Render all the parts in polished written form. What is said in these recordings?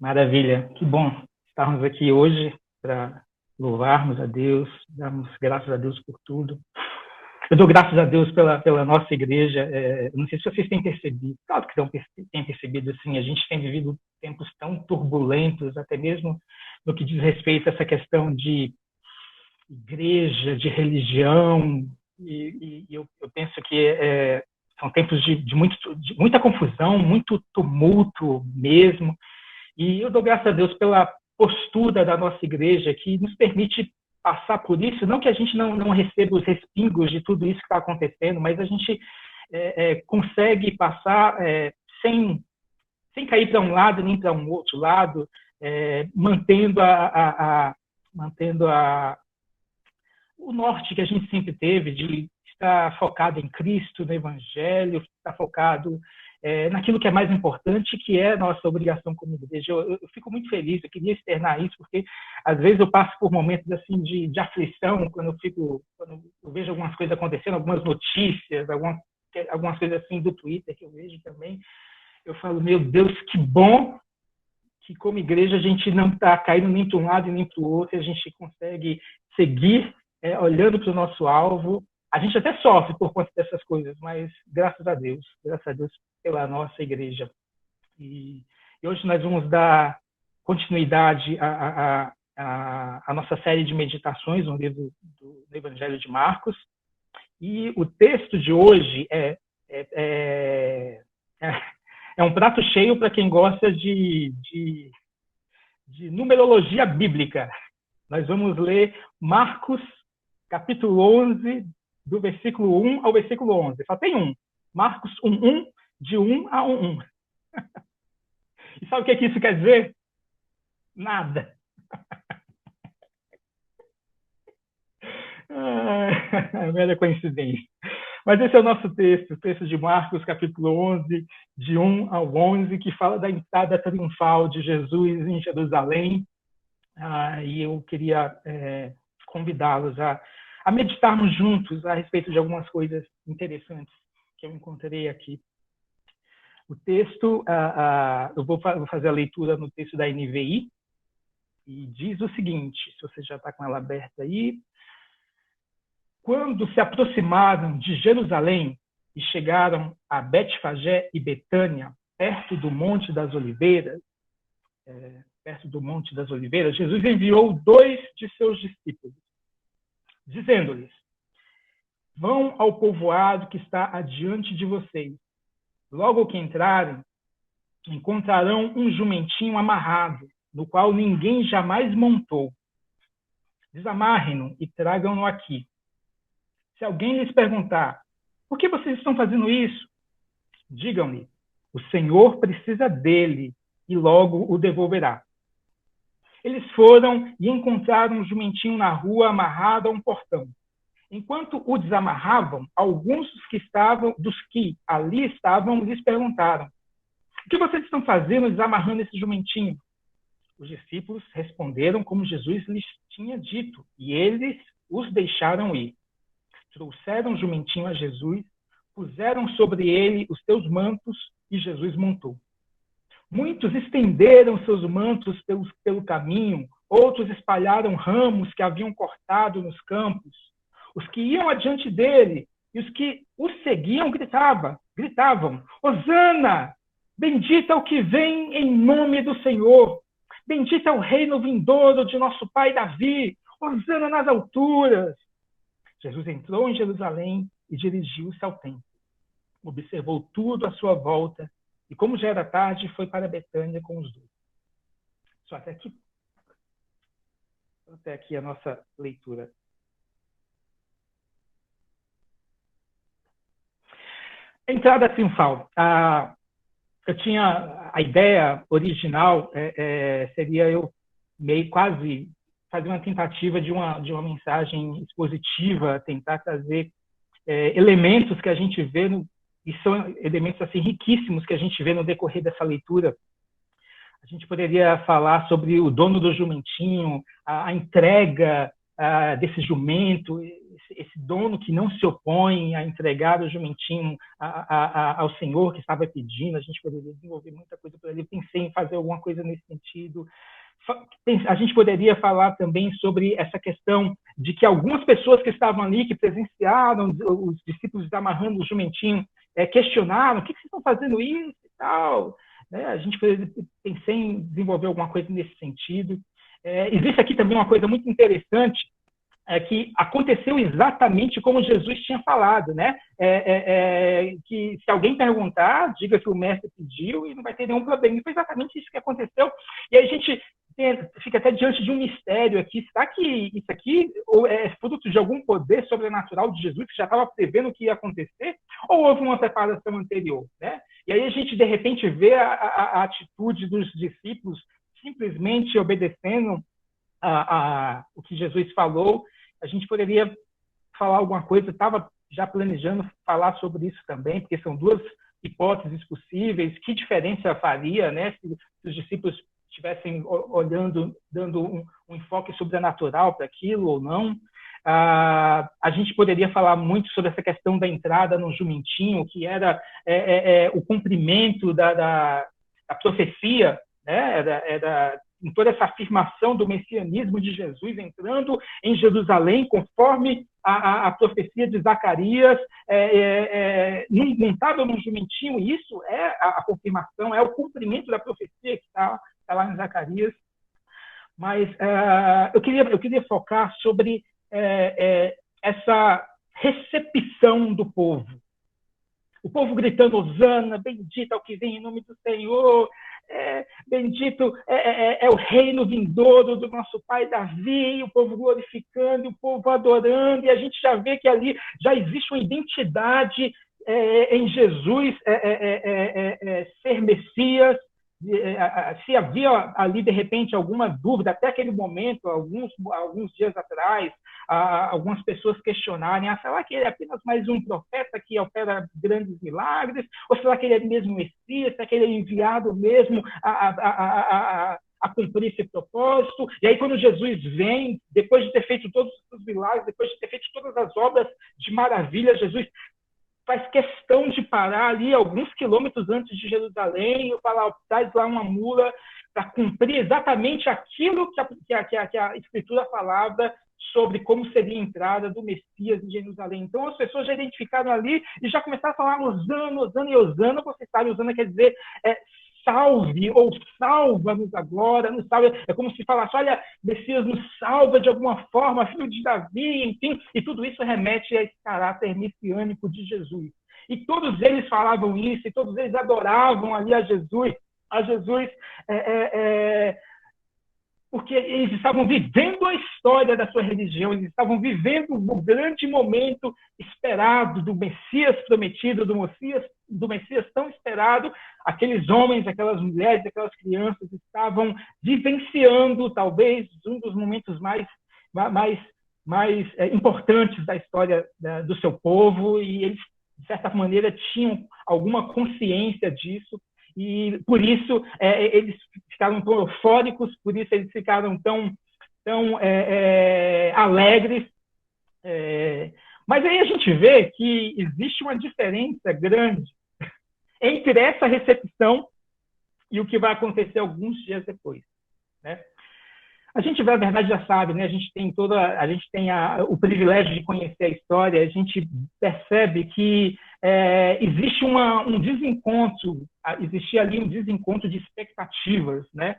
Maravilha, que bom estarmos aqui hoje para louvarmos a Deus, darmos graças a Deus por tudo. Eu dou graças a Deus pela nossa igreja. Não sei se vocês têm percebido, claro que têm percebido, assim, a gente tem vivido tempos tão turbulentos, até mesmo no que diz respeito a essa questão de igreja, de religião, e eu penso que são tempos de muita confusão, muito tumulto mesmo. E eu dou graças a Deus pela postura da nossa igreja que nos permite passar por isso, não que a gente não receba os respingos de tudo isso que está acontecendo, mas a gente consegue passar sem cair para um lado nem para um outro lado, mantendo o norte que a gente sempre teve de estar focado em Cristo, no Evangelho, estar focado naquilo que é mais importante, que é a nossa obrigação como igreja. Eu fico muito feliz, eu queria externar isso, porque às vezes eu passo por momentos assim de aflição, quando eu vejo algumas coisas acontecendo, algumas notícias, algumas coisas assim do Twitter que eu vejo também. Eu falo, meu Deus, que bom que como igreja a gente não está caindo nem para um lado nem para o outro, a gente consegue seguir olhando para o nosso alvo. A gente até sofre por conta dessas coisas, mas graças a Deus pela nossa igreja. E hoje nós vamos dar continuidade à nossa série de meditações no livro do Evangelho de Marcos. E o texto de hoje é um prato cheio para quem gosta de numerologia bíblica. Nós vamos ler Marcos, capítulo 11, do versículo 1 ao versículo 11. Só tem um. Marcos 1, de 1 a 1. E sabe o que isso quer dizer? Nada. Mera coincidência. Mas esse é o nosso texto, o texto de Marcos, capítulo 11, de 1 ao 11, que fala da entrada triunfal de Jesus em Jerusalém. E eu queria convidá-los a meditarmos juntos a respeito de algumas coisas interessantes que eu encontrei aqui. O texto, eu vou fazer a leitura no texto da NVI, e diz o seguinte, se você já está com ela aberta aí: quando se aproximaram de Jerusalém e chegaram a Betfagé e Betânia, perto do Monte das Oliveiras, Jesus enviou 2 de seus discípulos, dizendo-lhes: vão ao povoado que está adiante de vocês. Logo que entrarem, encontrarão um jumentinho amarrado, no qual ninguém jamais montou. Desamarrem-no e tragam-no aqui. Se alguém lhes perguntar: por que vocês estão fazendo isso? Digam-lhe: o Senhor precisa dele e logo o devolverá. Eles foram e encontraram um jumentinho na rua amarrado a um portão. Enquanto o desamarravam, alguns dos que ali estavam lhes perguntaram: o que vocês estão fazendo desamarrando esse jumentinho? Os discípulos responderam como Jesus lhes tinha dito, e eles os deixaram ir. Trouxeram o jumentinho a Jesus, puseram sobre ele os seus mantos e Jesus montou. Muitos estenderam seus mantos pelo caminho, outros espalharam ramos que haviam cortado nos campos. Os que iam adiante dele e os que o seguiam gritavam: Hosana! Bendito é o que vem em nome do Senhor! Bendito é o reino vindouro de nosso pai Davi! Hosana nas alturas! Jesus entrou em Jerusalém e dirigiu-se ao templo. Observou tudo à sua volta e, como já era tarde, foi para Betânia com os 12. Só até aqui a nossa leitura. Entrada triunfal. Eu tinha a ideia original, seria eu quase fazer uma tentativa de uma mensagem expositiva, tentar trazer elementos que a gente vê, e são elementos assim riquíssimos que a gente vê no decorrer dessa leitura. A gente poderia falar sobre o dono do jumentinho, a entrega desse jumento, esse dono que não se opõe a entregar o jumentinho ao Senhor que estava pedindo. A gente poderia desenvolver muita coisa por ali. Pensei em fazer alguma coisa nesse sentido. A gente poderia falar também sobre essa questão de que algumas pessoas que estavam ali, que presenciaram os discípulos amarrando o jumentinho, questionaram: o que vocês estão fazendo isso e tal. A gente pensei em desenvolver alguma coisa nesse sentido. Existe aqui também uma coisa muito interessante, que aconteceu exatamente como Jesus tinha falado, né? Que se alguém perguntar, diga que o mestre pediu e não vai ter nenhum problema. E foi exatamente isso que aconteceu. E aí a gente fica até diante de um mistério aqui. Será que isso aqui é fruto de algum poder sobrenatural de Jesus, que já estava prevendo o que ia acontecer? Ou houve uma preparação anterior, né? E aí a gente, de repente, vê a atitude dos discípulos simplesmente obedecendo o que Jesus falou. A gente poderia falar alguma coisa, estava já planejando falar sobre isso também, porque são duas hipóteses possíveis. Que diferença faria, né, se os discípulos estivessem olhando, dando um enfoque sobrenatural para aquilo ou não? A gente poderia falar muito sobre essa questão da entrada no jumentinho, que era o cumprimento da profecia, né? Era em toda essa afirmação do messianismo de Jesus entrando em Jerusalém, conforme a profecia de Zacarias, montado num jumentinho. Isso é a confirmação, é o cumprimento da profecia que está lá em Zacarias. Mas eu queria focar sobre essa recepção do povo. O povo gritando: Hosana, bendito é o que vem em nome do Senhor, bendito é o reino vindouro do nosso pai Davi, e o povo glorificando, e o povo adorando, e a gente já vê que ali já existe uma identidade em Jesus ser Messias. Se havia ali, de repente, alguma dúvida, até aquele momento, alguns dias atrás, algumas pessoas questionarem: será que ele é apenas mais um profeta que opera grandes milagres? Ou será que ele é mesmo Messias? Será que ele é enviado mesmo a cumprir esse propósito? E aí, quando Jesus vem, depois de ter feito todos os milagres, depois de ter feito todas as obras de maravilha, Jesus faz questão de parar ali alguns quilômetros antes de Jerusalém e falar: traz lá uma mula, para cumprir exatamente aquilo que a Escritura falava sobre como seria a entrada do Messias em Jerusalém. Então as pessoas já identificaram ali e já começaram a falar: Hosana, Hosana. E Hosana, você sabe, Hosana quer dizer salve, ou salva-nos agora, nos salve. É como se falasse: olha, Messias nos salva de alguma forma, filho de Davi, enfim. E tudo isso remete a esse caráter messiânico de Jesus. E todos eles falavam isso, e todos eles adoravam ali a Jesus, porque eles estavam vivendo a história da sua religião, eles estavam vivendo o grande momento esperado do Messias prometido, do Messias tão esperado. Aqueles homens, aquelas mulheres, aquelas crianças estavam vivenciando talvez um dos momentos mais importantes da história do seu povo, e eles, de certa maneira, tinham alguma consciência disso. E por isso eles ficaram tão eufóricos, por isso eles ficaram tão alegres. Mas aí a gente vê que existe uma diferença grande entre essa recepção e o que vai acontecer alguns dias depois, né? A gente, na verdade, já sabe, né? A gente tem o privilégio de conhecer a história. A gente percebe que existe um desencontro, existia ali um desencontro de expectativas, né?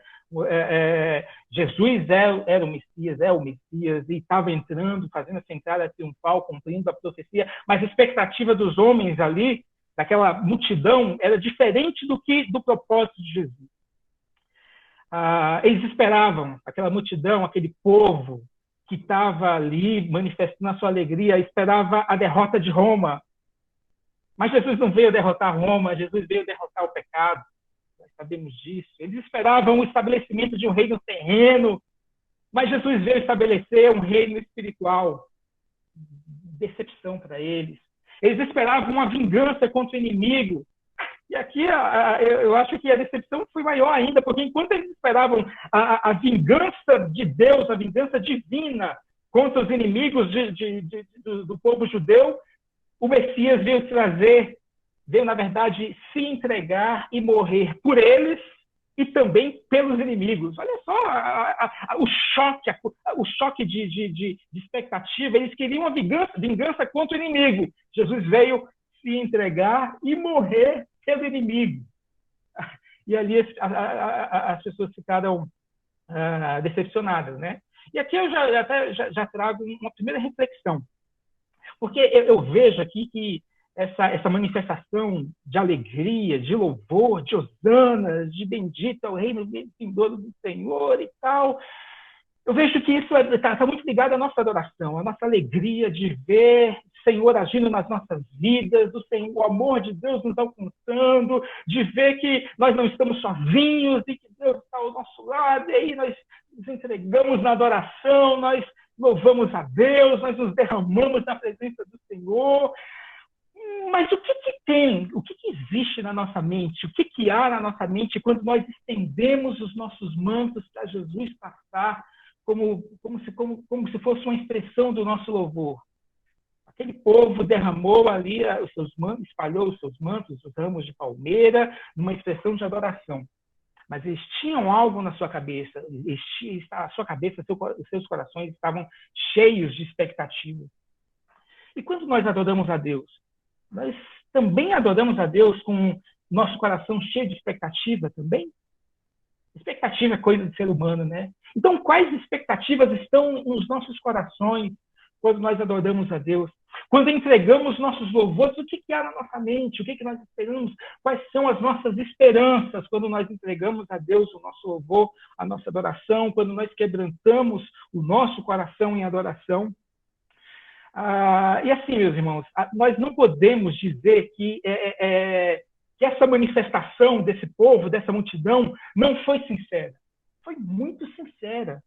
Jesus era o Messias, e estava entrando, fazendo essa entrada triunfal, cumprindo a profecia, mas a expectativa dos homens ali, daquela multidão, era diferente do propósito de Jesus. Eles esperavam, aquela multidão, aquele povo que estava ali manifestando a sua alegria, esperava a derrota de Roma. Mas Jesus não veio derrotar Roma, Jesus veio derrotar o pecado. Nós sabemos disso. Eles esperavam o estabelecimento de um reino terreno, mas Jesus veio estabelecer um reino espiritual. Decepção para eles. Eles esperavam uma vingança contra o inimigo. E aqui eu acho que a decepção foi maior ainda, porque enquanto eles esperavam a vingança de Deus, a vingança divina contra os inimigos do povo judeu, o Messias veio, na verdade, se entregar e morrer por eles e também pelos inimigos. Olha só o choque de expectativa. Eles queriam uma vingança contra o inimigo. Jesus veio se entregar e morrer pelo inimigo. E ali as pessoas ficaram decepcionadas, né? E aqui eu já trago uma primeira reflexão. Porque eu vejo aqui que essa manifestação de alegria, de louvor, de hosana, de bendito é o reino vindouro do Senhor e tal, eu vejo que isso está muito ligado à nossa adoração, à nossa alegria de ver o Senhor agindo nas nossas vidas, o amor de Deus nos alcançando, de ver que nós não estamos sozinhos e que Deus está ao nosso lado, e aí nós nos entregamos na adoração, nós louvamos a Deus, nós nos derramamos na presença do Senhor. Mas o que tem, o que existe na nossa mente, o que há na nossa mente quando nós estendemos os nossos mantos para Jesus passar como se fosse uma expressão do nosso louvor? Aquele povo derramou ali os seus mantos, espalhou os seus mantos, os ramos de palmeira, numa expressão de adoração. Mas eles tinham algo na sua cabeça, a sua cabeça, os seus corações estavam cheios de expectativa. E quando nós adoramos a Deus, nós também adoramos a Deus com nosso coração cheio de expectativa também? Expectativa é coisa de ser humano, né? Então, quais expectativas estão nos nossos corações quando nós adoramos a Deus? Quando entregamos nossos louvores, o que há na nossa mente? O que nós esperamos? Quais são as nossas esperanças quando nós entregamos a Deus o nosso louvor, a nossa adoração, quando nós quebrantamos o nosso coração em adoração? E assim, meus irmãos, nós não podemos dizer que essa manifestação desse povo, dessa multidão, não foi sincera. Foi muito sincera.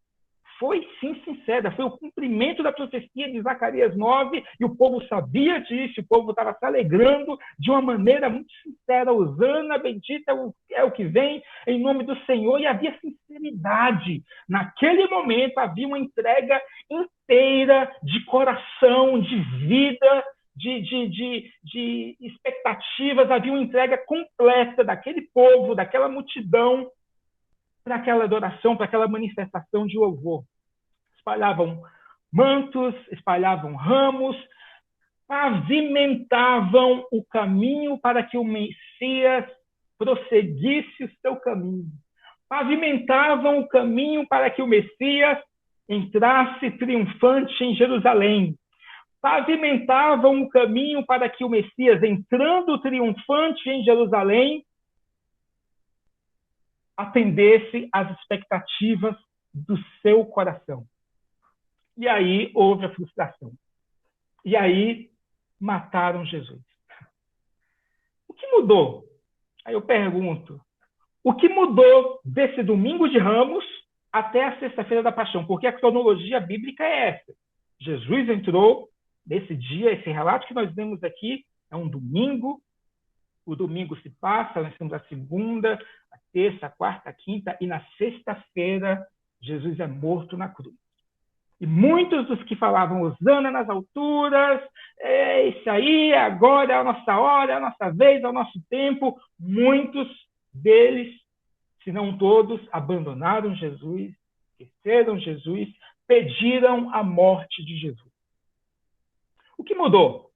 Foi sim sincera. Foi o cumprimento da profecia de Zacarias 9, e o povo sabia disso, o povo estava se alegrando de uma maneira muito sincera. Hosana, bendita é o que vem, em nome do Senhor, e havia sinceridade. Naquele momento havia uma entrega inteira de coração, de vida, de expectativas, havia uma entrega completa daquele povo, daquela multidão, para aquela adoração, para aquela manifestação de louvor. Espalhavam mantos, espalhavam ramos, pavimentavam o caminho para que o Messias prosseguisse o seu caminho. Pavimentavam o caminho para que o Messias entrasse triunfante em Jerusalém. Pavimentavam o caminho para que o Messias, entrando triunfante em Jerusalém, atendesse às expectativas do seu coração. E aí houve a frustração. E aí mataram Jesus. O que mudou? Aí eu pergunto, o que mudou desse domingo de Ramos até a sexta-feira da Paixão? Porque a cronologia bíblica é essa. Jesus entrou nesse dia, esse relato que nós vemos aqui é um domingo. O domingo se passa, nós temos a segunda, a terça, a quarta, a quinta, e na sexta-feira Jesus é morto na cruz. E muitos dos que falavam hosana nas alturas, isso aí, agora é a nossa hora, é a nossa vez, é o nosso tempo, muitos deles, se não todos, abandonaram Jesus, esqueceram Jesus, pediram a morte de Jesus. O que mudou?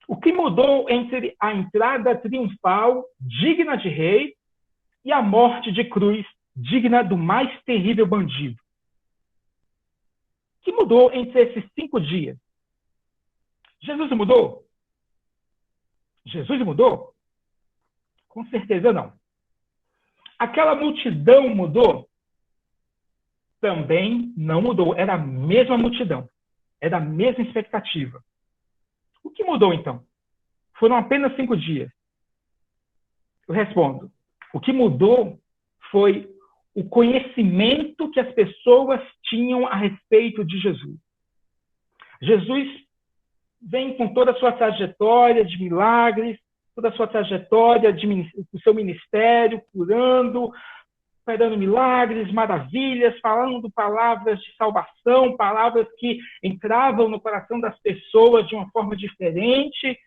O que mudou entre a entrada triunfal, digna de rei, e a morte de cruz, digna do mais terrível bandido? O que mudou entre esses 5 dias? Jesus mudou? Jesus mudou? Com certeza não. Aquela multidão mudou? Também não mudou. Era a mesma multidão. Era a mesma expectativa. O que mudou, então? Foram apenas 5 dias. Eu respondo. O que mudou foi o conhecimento que as pessoas tinham a respeito de Jesus. Jesus vem com toda a sua trajetória de milagres, toda a sua trajetória do seu ministério, curando, operando milagres, maravilhas, falando palavras de salvação, palavras que entravam no coração das pessoas de uma forma diferente.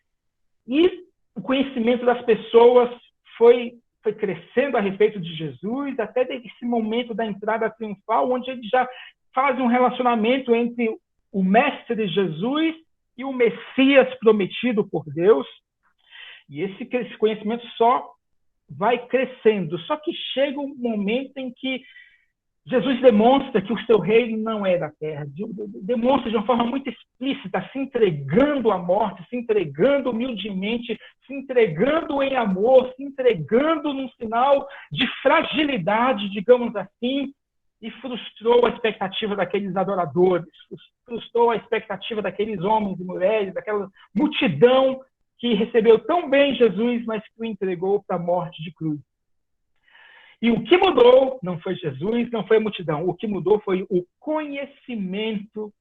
E o conhecimento das pessoas foi crescendo a respeito de Jesus, até esse momento da entrada triunfal, onde eles já fazem um relacionamento entre o Mestre Jesus e o Messias prometido por Deus. E esse conhecimento só vai crescendo. Só que chega um momento em que Jesus demonstra que o seu reino não é da terra. Demonstra de uma forma muito explícita, se entregando à morte, se entregando humildemente, se entregando em amor, se entregando num sinal de fragilidade, digamos assim, e frustrou a expectativa daqueles adoradores, frustrou a expectativa daqueles homens e mulheres, daquela multidão que recebeu tão bem Jesus, mas que o entregou para a morte de cruz. E o que mudou não foi Jesus, não foi a multidão. O que mudou foi o conhecimento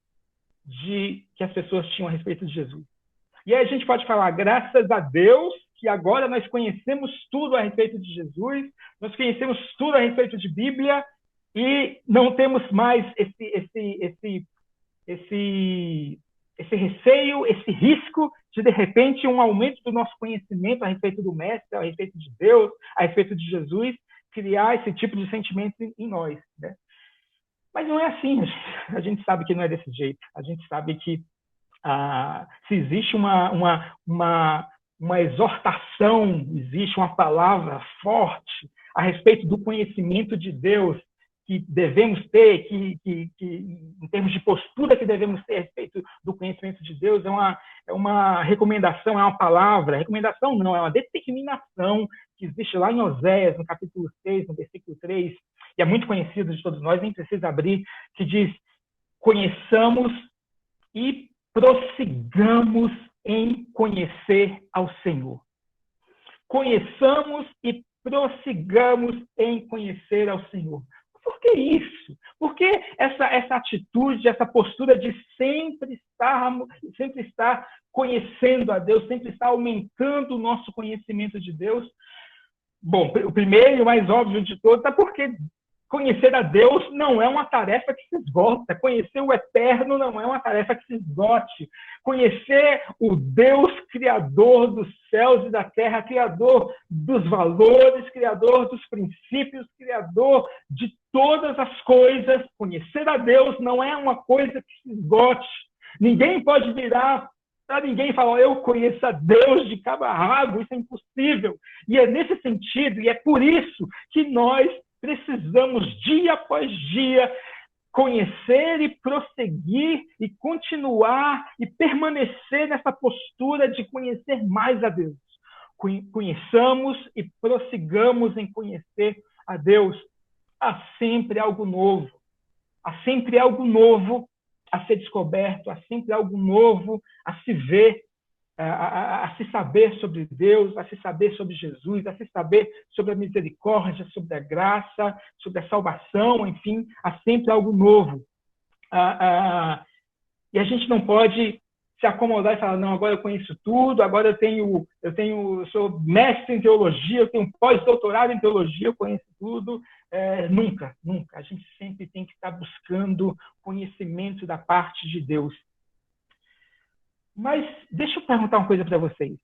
que as pessoas tinham a respeito de Jesus. E aí a gente pode falar, graças a Deus, que agora nós conhecemos tudo a respeito de Jesus, nós conhecemos tudo a respeito de Bíblia, e não temos mais esse receio, esse risco de repente, um aumento do nosso conhecimento a respeito do Mestre, a respeito de Deus, a respeito de Jesus, criar esse tipo de sentimento em nós, né? Mas não é assim. A gente sabe que não é desse jeito. A gente sabe que se existe uma exortação, existe uma palavra forte a respeito do conhecimento de Deus que devemos ter, que em termos de postura que devemos ter a respeito do conhecimento de Deus, é uma recomendação, é uma palavra. Recomendação não, é uma determinação que existe lá em Oséias, no capítulo 6, no versículo 3, e é muito conhecido de todos nós, nem precisa abrir, que diz: conheçamos e prossigamos em conhecer ao Senhor. Conheçamos e prossigamos em conhecer ao Senhor. Por que isso? Por que essa atitude, essa postura de sempre estar conhecendo a Deus, sempre estar aumentando o nosso conhecimento de Deus? Bom, o primeiro e o mais óbvio de todos é porque conhecer a Deus não é uma tarefa que se esgota. Conhecer o eterno não é uma tarefa que se esgote. Conhecer o Deus criador dos céus e da terra, criador dos valores, criador dos princípios, criador de todas as coisas. Conhecer a Deus não é uma coisa que se esgote. Ninguém pode virar para ninguém falar: eu conheço a Deus de cabo a rabo. Isso é impossível. E é nesse sentido, e é por isso que nós precisamos, dia após dia, conhecer e prosseguir e continuar e permanecer nessa postura de conhecer mais a Deus. Conheçamos e prossigamos em conhecer a Deus. Há sempre algo novo. Há sempre algo novo a ser descoberto. Há sempre algo novo a se ver, a se saber sobre Deus, a se saber sobre Jesus, a se saber sobre a misericórdia, sobre a graça, sobre a salvação, enfim, há sempre algo novo. E a gente não pode se acomodar e falar: não, agora eu conheço tudo, agora eu sou mestre em teologia, eu tenho pós-doutorado em teologia, eu conheço tudo. Nunca. A gente sempre tem que estar buscando conhecimento da parte de Deus. Mas deixa eu perguntar uma coisa para vocês.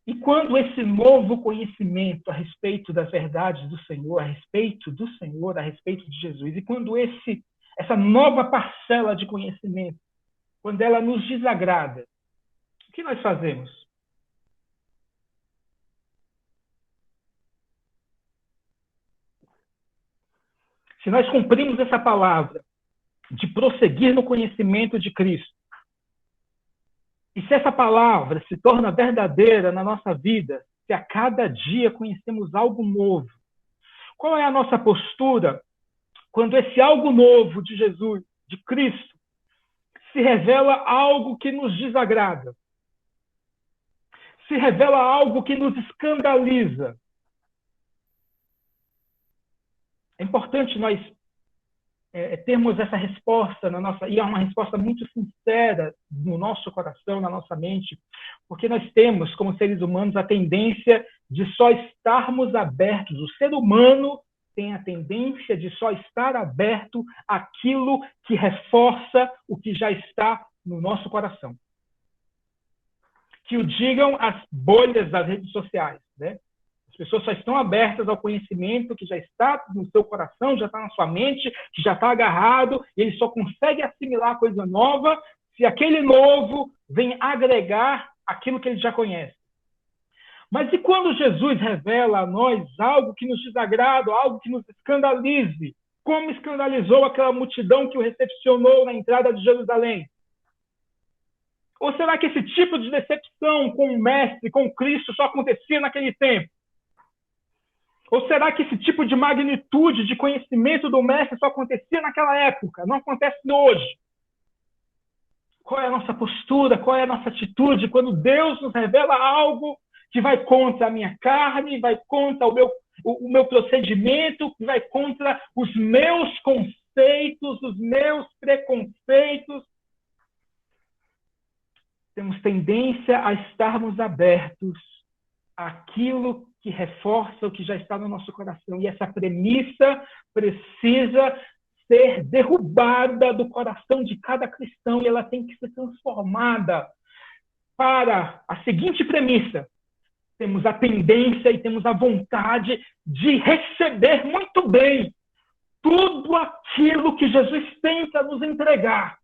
E quando esse novo conhecimento a respeito das verdades do Senhor, a respeito de Jesus, e quando essa nova parcela de conhecimento, quando ela nos desagrada, o que nós fazemos? Se nós cumprimos essa palavra de prosseguir no conhecimento de Cristo, e se essa palavra se torna verdadeira na nossa vida, se a cada dia conhecemos algo novo, qual é a nossa postura quando esse algo novo de Jesus, de Cristo, se revela algo que nos desagrada, se revela algo que nos escandaliza? É importante nós termos essa resposta na nossa, e é uma resposta muito sincera no nosso coração, na nossa mente, porque nós temos, como seres humanos, a tendência de só estarmos abertos. O ser humano tem a tendência de só estar aberto àquilo que reforça o que já está no nosso coração. Que o digam as bolhas das redes sociais, né? As pessoas só estão abertas ao conhecimento que já está no seu coração, já está na sua mente, que já está agarrado, e ele só consegue assimilar coisa nova se aquele novo vem agregar aquilo que ele já conhece. Mas e quando Jesus revela a nós algo que nos desagrada, algo que nos escandalize, como escandalizou aquela multidão que o recepcionou na entrada de Jerusalém? Ou será que esse tipo de decepção com o Mestre, com Cristo, só acontecia naquele tempo? Ou será que esse tipo de magnitude de conhecimento do Mestre só acontecia naquela época, não acontece hoje? Qual é a nossa postura, qual é a nossa atitude quando Deus nos revela algo que vai contra a minha carne, vai contra o meu procedimento, que vai contra os meus conceitos, os meus preconceitos? Temos tendência a estarmos abertos àquilo que reforça o que já está no nosso coração. E essa premissa precisa ser derrubada do coração de cada cristão, e ela tem que ser transformada para a seguinte premissa: temos a tendência e temos a vontade de receber muito bem tudo aquilo que Jesus tem para nos entregar.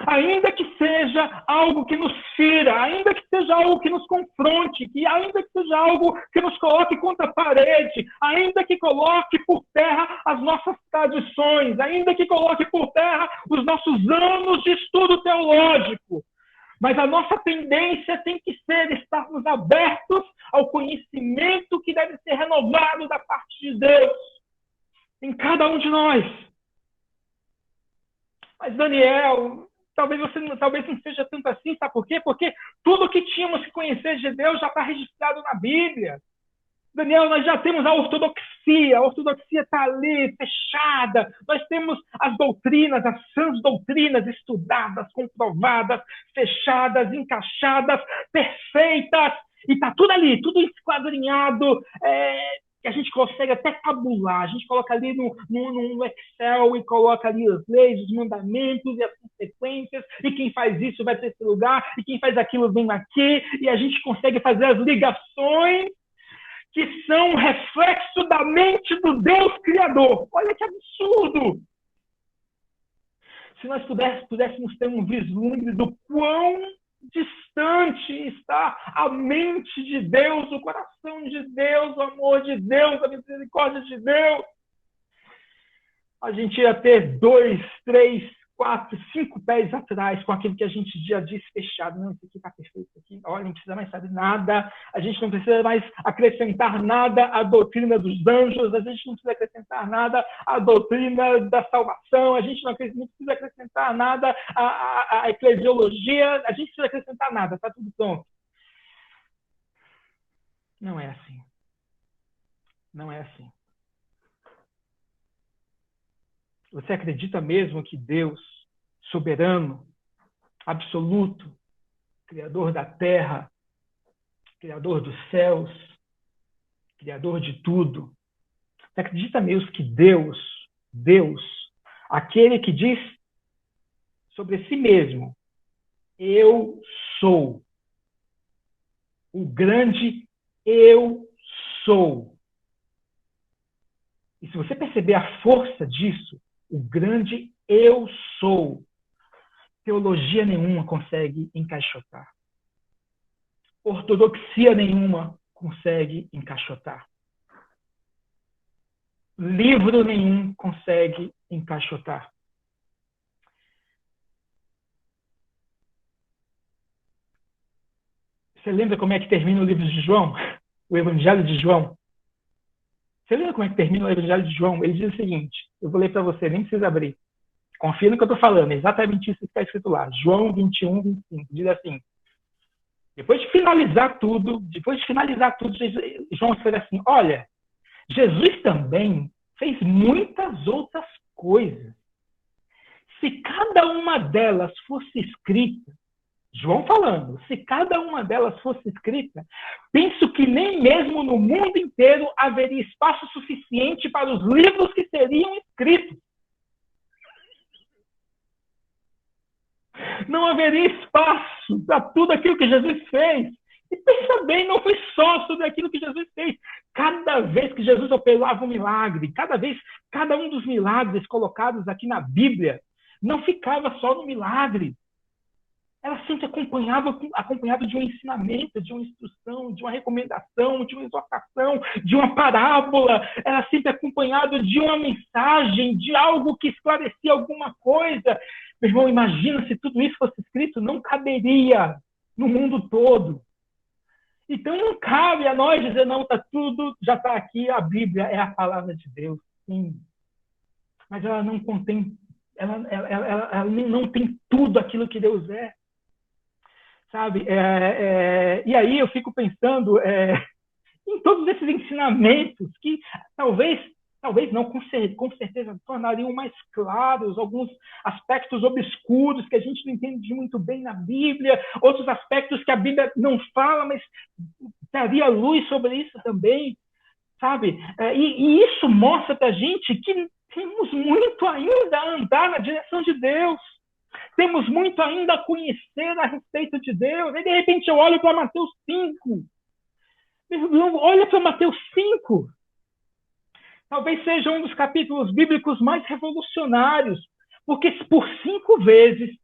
Ainda que seja algo que nos fira, ainda que seja algo que nos confronte, ainda que seja algo que nos coloque contra a parede, ainda que coloque por terra as nossas tradições, ainda que coloque por terra os nossos anos de estudo teológico. Mas a nossa tendência tem que ser estarmos abertos ao conhecimento que deve ser renovado da parte de Deus em cada um de nós. Mas, Daniel, talvez não seja tanto assim, sabe por quê? Porque tudo que tínhamos que conhecer de Deus já está registrado na Bíblia. Daniel, nós já temos a ortodoxia está ali, fechada, nós temos as doutrinas, as sãs doutrinas estudadas, comprovadas, fechadas, encaixadas, perfeitas, e está tudo ali, tudo esquadrinhado, que a gente consegue até tabular, a gente coloca ali no Excel e coloca ali as leis, os mandamentos e as consequências, e quem faz isso vai para esse lugar, e quem faz aquilo vem aqui, e a gente consegue fazer as ligações que são um reflexo da mente do Deus Criador. Olha que absurdo! Se nós pudéssemos ter um vislumbre do quão distante está a mente de Deus, o coração de Deus, o amor de Deus, a misericórdia de Deus, a gente ia ter 2, 3, 4, 5 pés atrás com aquilo que a gente já disse fechado. Não, isso aqui está perfeito. Aqui, olha, não precisa mais saber nada. A gente não precisa mais acrescentar nada à doutrina dos anjos. A gente não precisa acrescentar nada à doutrina da salvação. A gente não precisa acrescentar nada à eclesiologia. A gente não precisa acrescentar nada. Está tudo pronto. Não é assim. Não é assim. Você acredita mesmo que Deus, soberano, absoluto, Criador da terra, Criador dos céus, Criador de tudo, você acredita mesmo que Deus, aquele que diz sobre si mesmo, eu sou, o grande eu sou. E se você perceber a força disso, o grande eu sou, teologia nenhuma consegue encaixotar. Ortodoxia nenhuma consegue encaixotar. Livro nenhum consegue encaixotar. Você lembra como é que termina o livro de João? O Evangelho de João? Você lembra como é que termina o Evangelho de João? Ele diz o seguinte, eu vou ler para você, nem precisa abrir. Confia no que eu estou falando, é exatamente isso que está escrito lá. João 21, 25, diz assim, depois de finalizar tudo, João escreve assim, olha, Jesus também fez muitas outras coisas uma delas fosse escrita, João falando, se cada uma delas fosse escrita, penso que nem mesmo no mundo inteiro haveria espaço suficiente para os livros que seriam escritos. Não haveria espaço para tudo aquilo que Jesus fez. E pensa bem, não foi só sobre aquilo que Jesus fez. Cada vez que Jesus operava um milagre, cada um dos milagres colocados aqui na Bíblia, não ficava só no milagre. Ela sempre acompanhado de um ensinamento, de uma instrução, de uma recomendação, de uma exortação, de uma parábola. Ela sempre acompanhado de uma mensagem, de algo que esclarecia alguma coisa. Meu irmão, imagina se tudo isso fosse escrito, não caberia no mundo todo. Então não cabe a nós dizer, não, tá tudo, já está aqui, a Bíblia é a palavra de Deus, sim. Mas ela não contém, ela não tem tudo aquilo que Deus é. Sabe? E aí eu fico pensando em todos esses ensinamentos que talvez não, com certeza, tornariam mais claros alguns aspectos obscuros que a gente não entende muito bem na Bíblia, outros aspectos que a Bíblia não fala, mas traria luz sobre isso também, sabe? E isso mostra para a gente que temos muito ainda a andar na direção de Deus. Temos muito ainda a conhecer a respeito de Deus. E de repente eu olho para Mateus 5. Olha para Mateus 5. Talvez seja um dos capítulos bíblicos mais revolucionários, porque por 5 vezes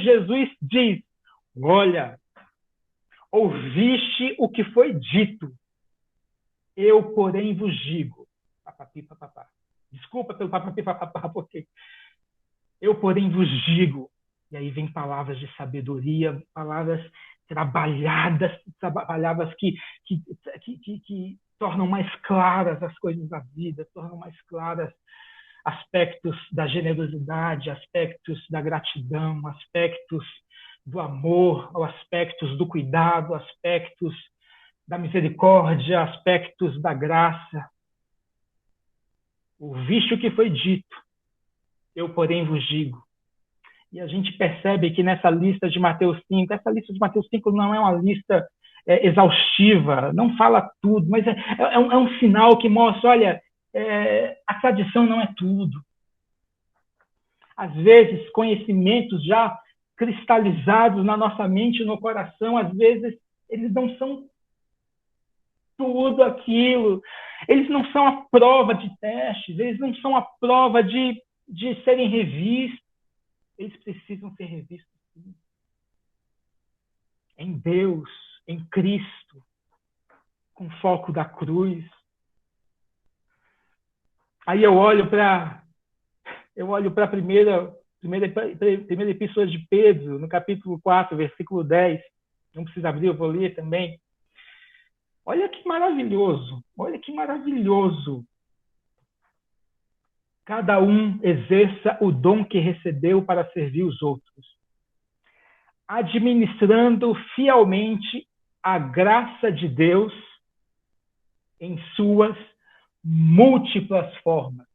Jesus diz, olha, ouviste o que foi dito, eu, porém, vos digo. Papapi, papapá. Desculpa pelo papapi, papapá, porque eu, porém, vos digo. E aí vem palavras de sabedoria, palavras trabalhadas, palavras que tornam mais claras as coisas da vida, tornam mais claras aspectos da generosidade, aspectos da gratidão, aspectos do amor, aspectos do cuidado, aspectos da misericórdia, aspectos da graça. Ouviste o que foi dito, eu, porém, vos digo. E a gente percebe que nessa lista de Mateus 5, essa lista de Mateus 5 não é uma lista exaustiva, não fala tudo, mas é um sinal que mostra, olha, a tradição não é tudo. Às vezes, conhecimentos já cristalizados na nossa mente e no coração, às vezes, eles não são tudo aquilo. Eles não são a prova de testes, eles não são a prova de serem revistos. Eles precisam ser revistos sim. Em Deus, em Cristo, com foco da cruz. Aí eu olho para a primeira epístola de Pedro, no capítulo 4, versículo 10. Não precisa abrir, eu vou ler também. Olha que maravilhoso, olha que maravilhoso. Cada um exerça o dom que recebeu para servir os outros, administrando fielmente a graça de Deus em suas múltiplas formas.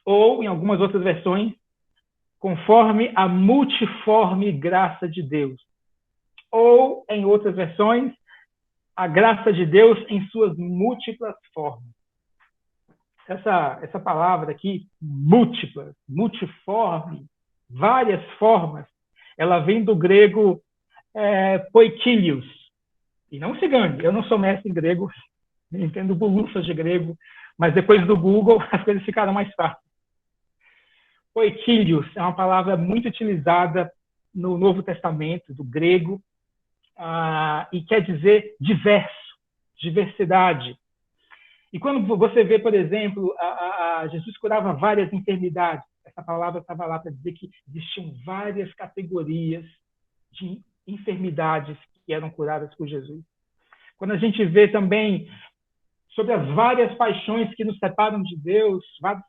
Ou, em algumas outras versões, conforme a multiforme graça de Deus. Ou, em outras versões, a graça de Deus em suas múltiplas formas. Essa palavra aqui, múltipla, multiforme, várias formas, ela vem do grego poikilios. E não se engane, eu não sou mestre em grego, entendo bolufas de grego, mas depois do Google as coisas ficaram mais fáceis. Poikilios é uma palavra muito utilizada no Novo Testamento, do grego, e quer dizer diverso, diversidade. E quando você vê, por exemplo, Jesus curava várias enfermidades, essa palavra estava lá para dizer que existiam várias categorias de enfermidades que eram curadas por Jesus. Quando a gente vê também sobre as várias paixões que nos separam de Deus, vários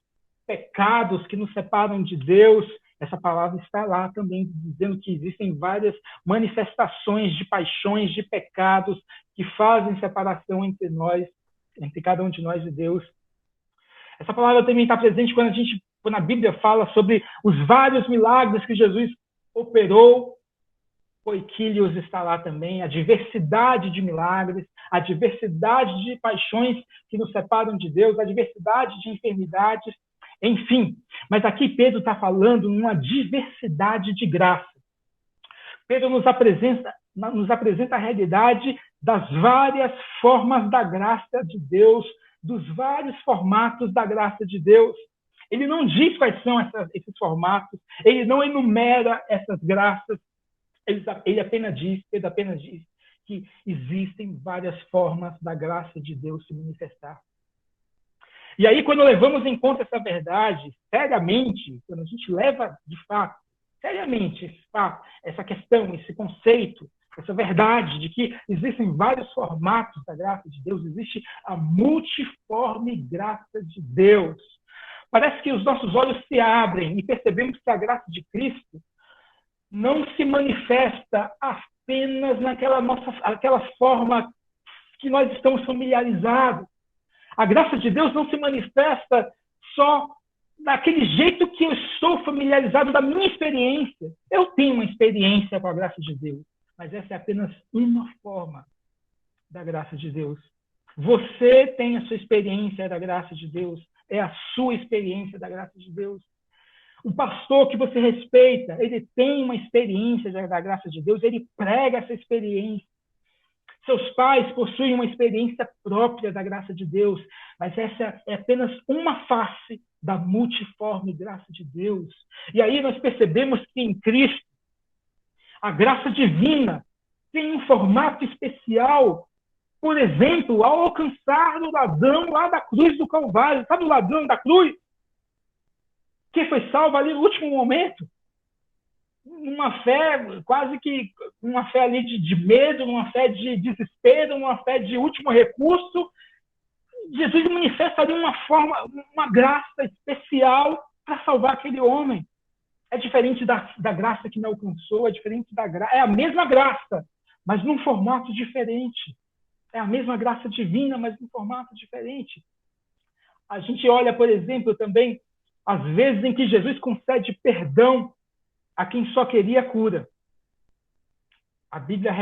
pecados que nos separam de Deus, essa palavra está lá também, dizendo que existem várias manifestações de paixões, de pecados que fazem separação entre nós, entre cada um de nós e Deus. Essa palavra também está presente quando a gente Quando a Bíblia fala sobre os vários milagres que Jesus operou, Poiquílios está lá também, a diversidade de milagres, a diversidade de paixões que nos separam de Deus, a diversidade de enfermidades, enfim. Mas aqui Pedro está falando numa diversidade de graça. Pedro nos apresenta a realidade das várias formas da graça de Deus, dos vários formatos da graça de Deus. Ele não diz quais são esses formatos, ele não enumera essas graças, Pedro apenas diz que existem várias formas da graça de Deus se manifestar. E aí, quando levamos em conta essa verdade, seriamente, quando a gente leva, de fato, seriamente esse fato, essa questão, esse conceito, essa verdade de que existem vários formatos da graça de Deus, existe a multiforme graça de Deus. Parece que os nossos olhos se abrem e percebemos que a graça de Cristo não se manifesta apenas aquela forma que nós estamos familiarizados. A graça de Deus não se manifesta só daquele jeito que eu estou familiarizado da minha experiência. Eu tenho uma experiência com a graça de Deus, mas essa é apenas uma forma da graça de Deus. Você tem a sua experiência da graça de Deus, é a sua experiência da graça de Deus. O pastor que você respeita, ele tem uma experiência da graça de Deus, ele prega essa experiência. Seus pais possuem uma experiência própria da graça de Deus, mas essa é apenas uma face da multiforme graça de Deus. E aí nós percebemos que em Cristo, a graça divina tem um formato especial. Por exemplo, ao alcançar o ladrão lá da cruz do Calvário, sabe o ladrão da cruz? Que foi salvo ali no último momento, numa fé, quase que uma fé ali de medo, numa fé de desespero, numa fé de último recurso. Jesus manifesta ali uma graça especial para salvar aquele homem. É diferente da graça que me alcançou, é diferente é a mesma graça, mas num formato diferente. É a mesma graça divina, mas num formato diferente. A gente olha, por exemplo, também as vezes em que Jesus concede perdão a quem só queria cura. A Bíblia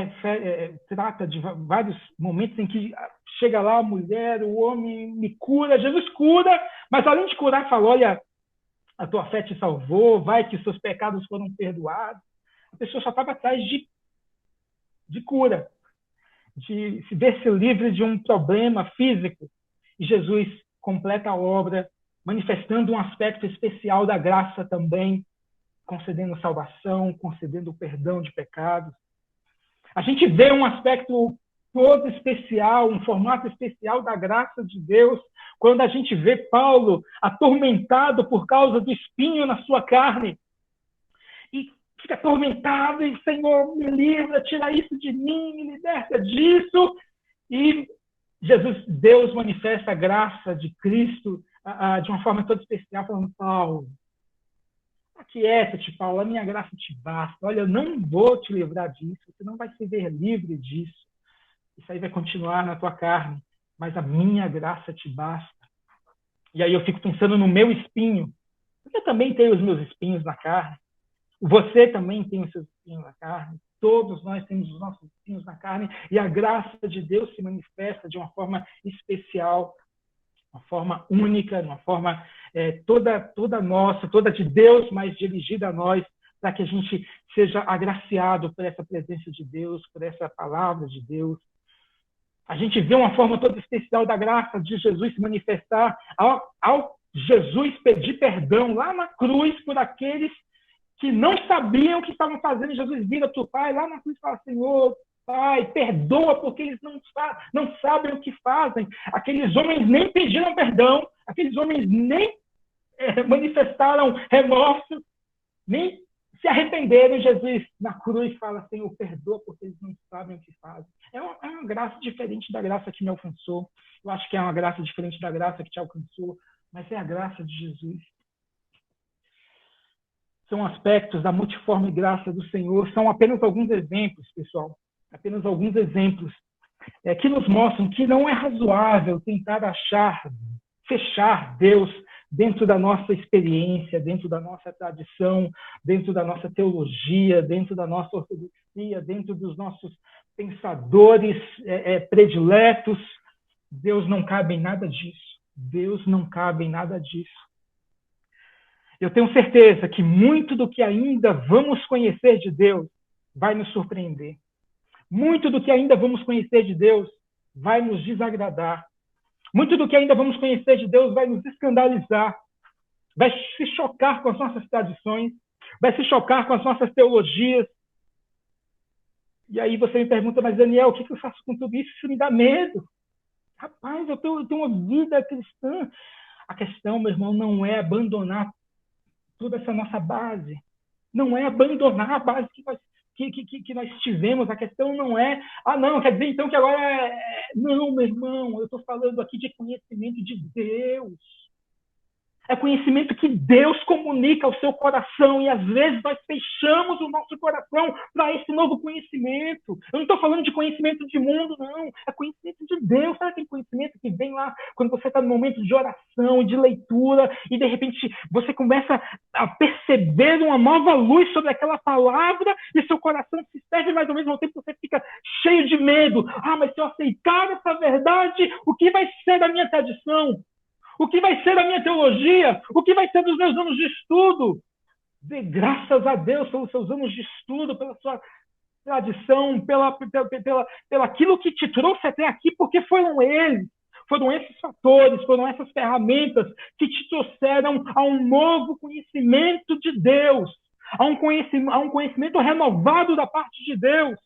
trata de vários momentos em que chega lá a mulher, o homem me cura, Jesus cura, mas além de curar, fala, olha, a tua fé te salvou, vai que seus pecados foram perdoados. A pessoa só estava atrás de cura, de se ver-se livre de um problema físico. E Jesus completa a obra, manifestando um aspecto especial da graça também, concedendo salvação, concedendo o perdão de pecados. A gente vê um aspecto todo especial, um formato especial da graça de Deus, quando a gente vê Paulo atormentado por causa do espinho na sua carne. E fica atormentado, e Senhor, me livra, tira isso de mim, me liberta disso. E Deus manifesta a graça de Cristo de uma forma toda especial, falando, Paulo, aquieta-te, Paulo, a minha graça te basta. Olha, eu não vou te livrar disso, você não vai se ver livre disso. Isso aí vai continuar na tua carne, mas a minha graça te basta. E aí eu fico pensando no meu espinho. Eu também tenho os meus espinhos na carne. Você também tem os seus espinhos na carne. Todos nós temos os nossos espinhos na carne. E a graça de Deus se manifesta de uma forma especial, uma forma única, uma forma toda nossa, toda de Deus, mas dirigida a nós, para que a gente seja agraciado por essa presença de Deus, por essa palavra de Deus. A gente vê uma forma toda especial da graça de Jesus se manifestar ao Jesus pedir perdão lá na cruz por aqueles que não sabiam o que estavam fazendo. Jesus vira para o Pai lá na cruz e fala, Senhor, Pai, perdoa porque eles não sabem o que fazem. Aqueles homens nem pediram perdão, aqueles homens nem manifestaram remorso, nem se arrependeram. Jesus na cruz fala, Senhor, perdoa porque eles não sabem o que fazem. É uma graça diferente da graça que me alcançou. Eu acho que é uma graça diferente da graça que te alcançou, mas é a graça de Jesus. São aspectos da multiforme graça do Senhor. São apenas alguns exemplos, pessoal. Apenas alguns exemplos que nos mostram que não é razoável tentar fechar Deus dentro da nossa experiência, dentro da nossa tradição, dentro da nossa teologia, dentro da nossa ortodoxia, dentro dos nossos pensadores prediletos. Deus não cabe em nada disso. Deus não cabe em nada disso. Eu tenho certeza que muito do que ainda vamos conhecer de Deus vai nos surpreender. Muito do que ainda vamos conhecer de Deus vai nos desagradar. Muito do que ainda vamos conhecer de Deus vai nos escandalizar. Vai se chocar com as nossas tradições. Vai se chocar com as nossas teologias. E aí você me pergunta, mas Daniel, o que eu faço com tudo isso? Isso me dá medo. Rapaz, eu tenho uma vida cristã. A questão, meu irmão, não é abandonar toda essa nossa base. Não é abandonar a base que nós tivemos. A questão não é, não, quer dizer então que agora Não, meu irmão, eu estou falando aqui de conhecimento de Deus. É conhecimento que Deus comunica ao seu coração e às vezes nós fechamos o nosso coração para esse novo conhecimento. Eu não estou falando de conhecimento de mundo, não. É conhecimento de Deus. Sabe aquele conhecimento que vem lá quando você está no momento de oração, de leitura e de repente você começa a perceber uma nova luz sobre aquela palavra e seu coração se serve, mas ao mesmo tempo você fica cheio de medo. Mas se eu aceitar essa verdade, o que vai ser da minha tradição? O que vai ser da minha teologia? O que vai ser dos meus anos de estudo? Dê graças a Deus pelos seus anos de estudo, pela sua tradição, pela aquilo que te trouxe até aqui, porque foram esses fatores, foram essas ferramentas que te trouxeram a um novo conhecimento de Deus, a um conhecimento renovado da parte de Deus.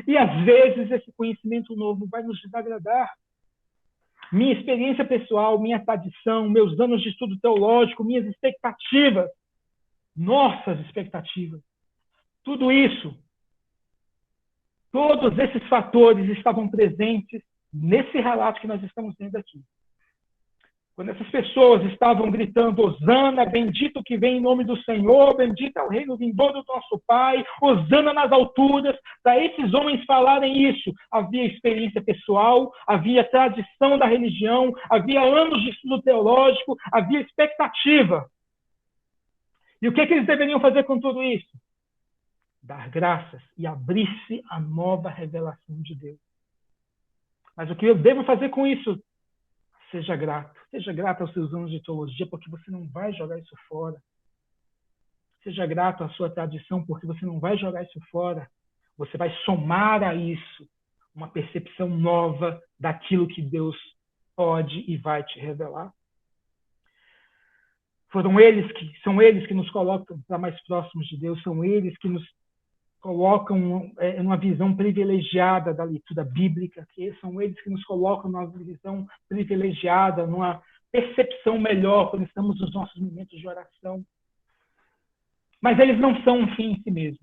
E às vezes esse conhecimento novo vai nos desagradar. Minha experiência pessoal, minha tradição, meus anos de estudo teológico, minhas expectativas, nossas expectativas, tudo isso, todos esses fatores estavam presentes nesse relato que nós estamos vendo aqui. Quando essas pessoas estavam gritando, Hosana, bendito que vem em nome do Senhor, bendito é o reino vindouro do nosso Pai, Hosana nas alturas, para esses homens falarem isso, havia experiência pessoal, havia tradição da religião, havia anos de estudo teológico, havia expectativa. E o que eles deveriam fazer com tudo isso? Dar graças e abrir-se à nova revelação de Deus. Mas o que eu devo fazer com isso? Seja grato aos seus anos de teologia, porque você não vai jogar isso fora. Seja grato à sua tradição, porque você não vai jogar isso fora. Você vai somar a isso uma percepção nova daquilo que Deus pode e vai te revelar. São eles que nos colocam para mais próximos de Deus, são eles que nos colocam numa visão privilegiada da leitura bíblica, que são eles que nos colocam numa visão privilegiada, numa percepção melhor quando estamos nos nossos momentos de oração. Mas eles não são um fim em si mesmo.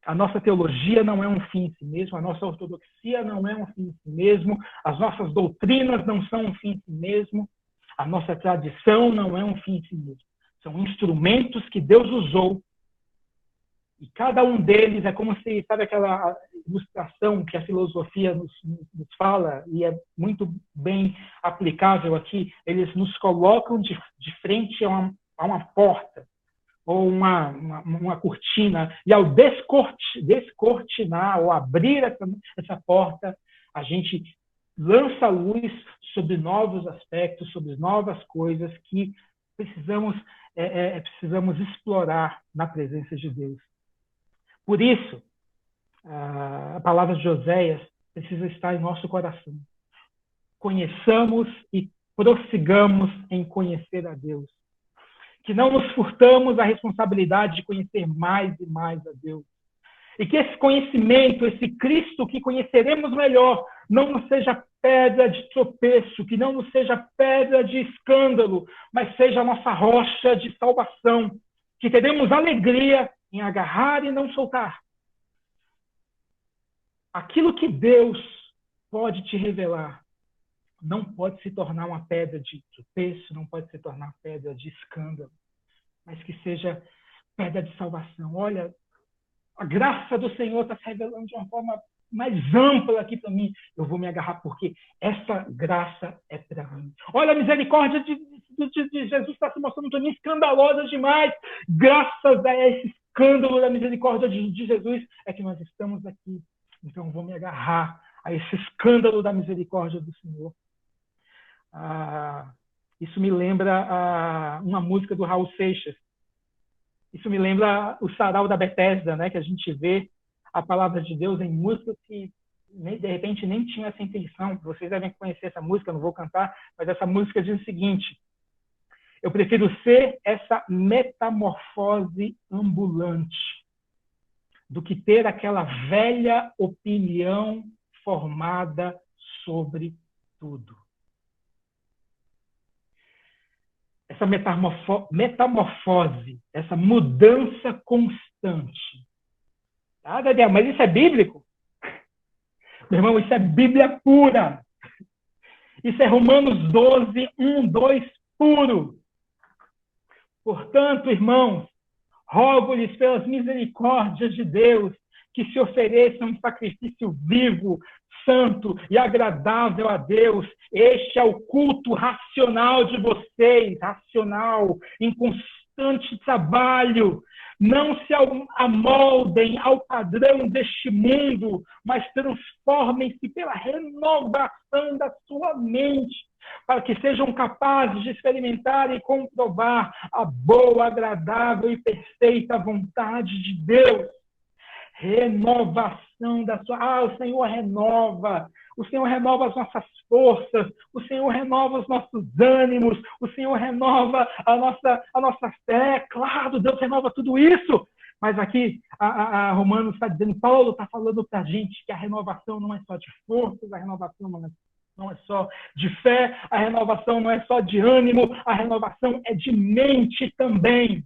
A nossa teologia não é um fim em si mesmo, a nossa ortodoxia não é um fim em si mesmo, as nossas doutrinas não são um fim em si mesmo, a nossa tradição não é um fim em si mesmo. São instrumentos que Deus usou. E cada um deles é como se, sabe aquela ilustração que a filosofia nos fala, e é muito bem aplicável aqui, eles nos colocam de frente a uma porta, ou uma cortina, e ao descortinar, ou abrir essa porta, a gente lança a luz sobre novos aspectos, sobre novas coisas que precisamos explorar na presença de Deus. Por isso, a palavra de Oséias precisa estar em nosso coração. Conheçamos e prossigamos em conhecer a Deus. Que não nos furtamos a responsabilidade de conhecer mais e mais a Deus. E que esse conhecimento, esse Cristo que conheceremos melhor, não nos seja pedra de tropeço, que não nos seja pedra de escândalo, mas seja a nossa rocha de salvação. Que teremos alegria em agarrar e não soltar. Aquilo que Deus pode te revelar não pode se tornar uma pedra de tropeço, não pode se tornar pedra de escândalo, mas que seja pedra de salvação. Olha, a graça do Senhor está se revelando de uma forma mais ampla aqui para mim. Eu vou me agarrar porque essa graça é para mim. Olha a misericórdia de Jesus está se mostrando para mim escandalosa demais. Graças a esse escândalo da misericórdia de Jesus é que nós estamos aqui. Então, vou me agarrar a esse escândalo da misericórdia do Senhor. Isso me lembra uma música do Raul Seixas. Isso me lembra o sarau da Bethesda, né? Que a gente vê a palavra de Deus em músicas que, de repente, nem tinha essa intenção. Vocês devem conhecer essa música, não vou cantar, mas essa música diz o seguinte: eu prefiro ser essa metamorfose ambulante do que ter aquela velha opinião formada sobre tudo. Essa metamorfose, essa mudança constante. Ah, Daniel, mas isso é bíblico? Meu irmão, isso é Bíblia pura. Isso é Romanos 12, 1, 2 puro. Portanto, irmãos, rogo-lhes pelas misericórdias de Deus que se ofereçam em sacrifício vivo, santo e agradável a Deus. Este é o culto racional de vocês, racional, em constante trabalho. Não se amoldem ao padrão deste mundo, mas transformem-se pela renovação da sua mente, para que sejam capazes de experimentar e comprovar a boa, agradável e perfeita vontade de Deus. Renovação da sua... o Senhor renova. O Senhor renova as nossas forças. O Senhor renova os nossos ânimos. O Senhor renova a nossa fé. Claro, Deus renova tudo isso. Mas aqui, a Romanos está dizendo, Paulo está falando para a gente que a renovação não é só de forças, a renovação não é só de fé, a renovação não é só de ânimo, a renovação é de mente também.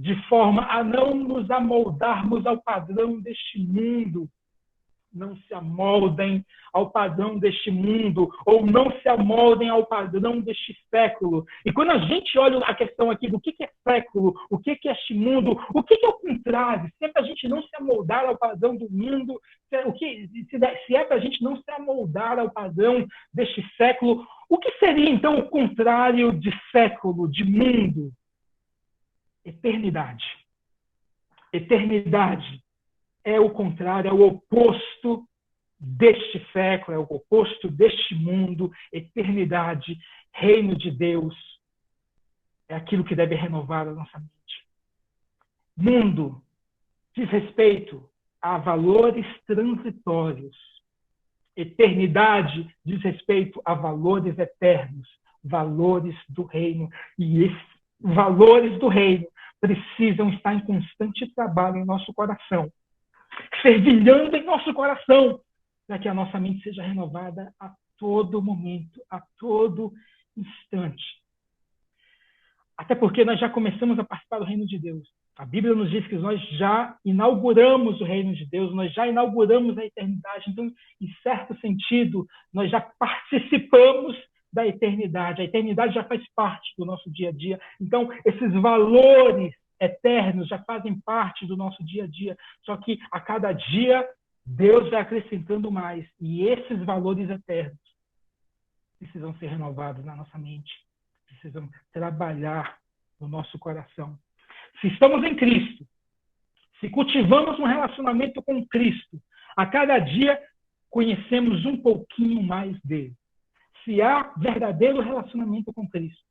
De forma a não nos amoldarmos ao padrão deste mundo. Não se amoldem ao padrão deste mundo, ou não se amoldem ao padrão deste século. E quando a gente olha a questão aqui do que é século, o que é este mundo, o que é o contrário, se é para a gente não se amoldar ao padrão do mundo, se é para a gente não se amoldar ao padrão deste século, o que seria então o contrário de século, de mundo? Eternidade. Eternidade é o contrário, é o oposto deste século, é o oposto deste mundo. Eternidade, reino de Deus, é aquilo que deve renovar a nossa mente. Mundo diz respeito a valores transitórios. Eternidade diz respeito a valores eternos, valores do reino. E esses valores do reino precisam estar em constante trabalho em nosso coração, fervilhando em nosso coração, para que a nossa mente seja renovada a todo momento, a todo instante. Até porque nós já começamos a participar do reino de Deus. A Bíblia nos diz que nós já inauguramos o reino de Deus, nós já inauguramos a eternidade. Então, em certo sentido, nós já participamos da eternidade. A eternidade já faz parte do nosso dia a dia. Então, esses valores eternos já fazem parte do nosso dia a dia. Só que a cada dia, Deus vai acrescentando mais. E esses valores eternos precisam ser renovados na nossa mente. Precisam trabalhar no nosso coração. Se estamos em Cristo, se cultivamos um relacionamento com Cristo, a cada dia conhecemos um pouquinho mais dele. Se há verdadeiro relacionamento com Cristo,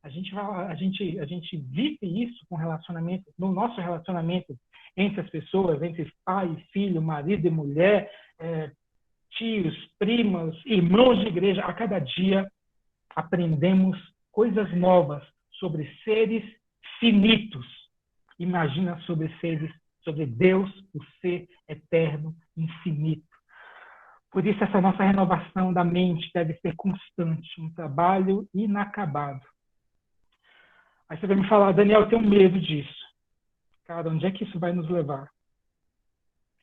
a gente vive isso com relacionamento, no nosso relacionamento entre as pessoas, entre pai e filho, marido e mulher, tios, primas, irmãos de igreja. A cada dia aprendemos coisas novas sobre seres finitos. Imagina sobre Deus, o ser eterno, infinito. Por isso, essa nossa renovação da mente deve ser constante, um trabalho inacabado. Aí você vai me falar, Daniel, eu tenho medo disso. Cara, onde é que isso vai nos levar?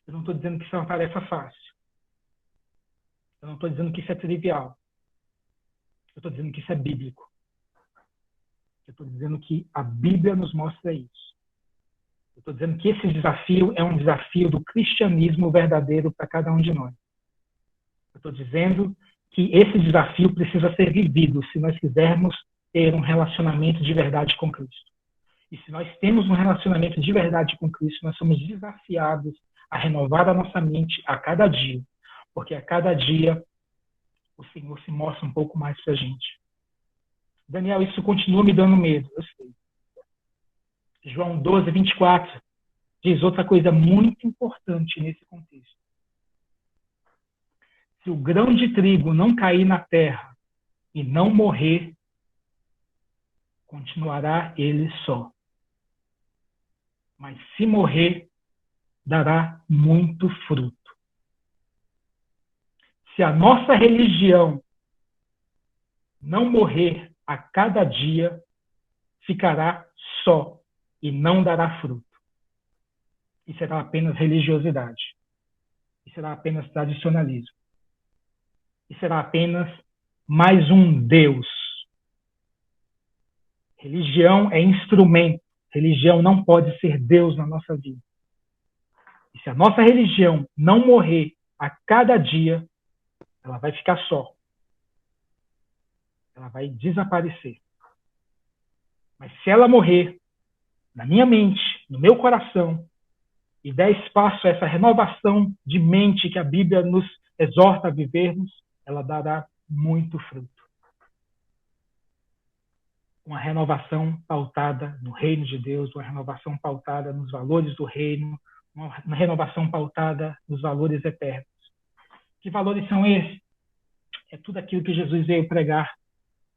Eu não estou dizendo que isso é uma tarefa fácil. Eu não estou dizendo que isso é trivial. Eu estou dizendo que isso é bíblico. Eu estou dizendo que a Bíblia nos mostra isso. Eu estou dizendo que esse desafio é um desafio do cristianismo verdadeiro para cada um de nós. Eu estou dizendo que esse desafio precisa ser vivido se nós quisermos ter um relacionamento de verdade com Cristo. E se nós temos um relacionamento de verdade com Cristo, nós somos desafiados a renovar a nossa mente a cada dia, porque a cada dia o Senhor se mostra um pouco mais para a gente. Daniel, isso continua me dando medo, eu sei. João 12, 24 diz outra coisa muito importante nesse contexto. Se o grão de trigo não cair na terra e não morrer, continuará ele só. Mas se morrer, dará muito fruto. Se a nossa religião não morrer a cada dia, ficará só e não dará fruto. E será apenas religiosidade. E será apenas tradicionalismo. E será apenas mais um Deus. Religião é instrumento. Religião não pode ser Deus na nossa vida. E se a nossa religião não morrer a cada dia, ela vai ficar só. Ela vai desaparecer. Mas se ela morrer na minha mente, no meu coração, e der espaço a essa renovação de mente que a Bíblia nos exorta a vivermos, ela dará muito fruto. Uma renovação pautada no reino de Deus, uma renovação pautada nos valores do reino, uma renovação pautada nos valores eternos. Que valores são esses? É tudo aquilo que Jesus veio pregar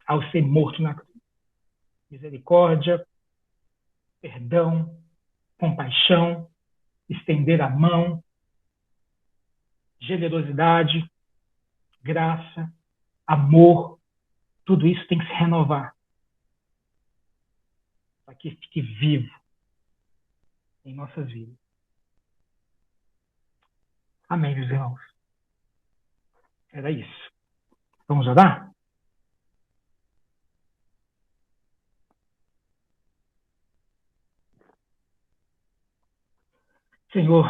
ao ser morto na cruz. Misericórdia, perdão, compaixão, estender a mão, generosidade, graça, amor, tudo isso tem que se renovar para que fique vivo em nossas vidas. Amém, meus irmãos. Era isso. Vamos orar? Senhor,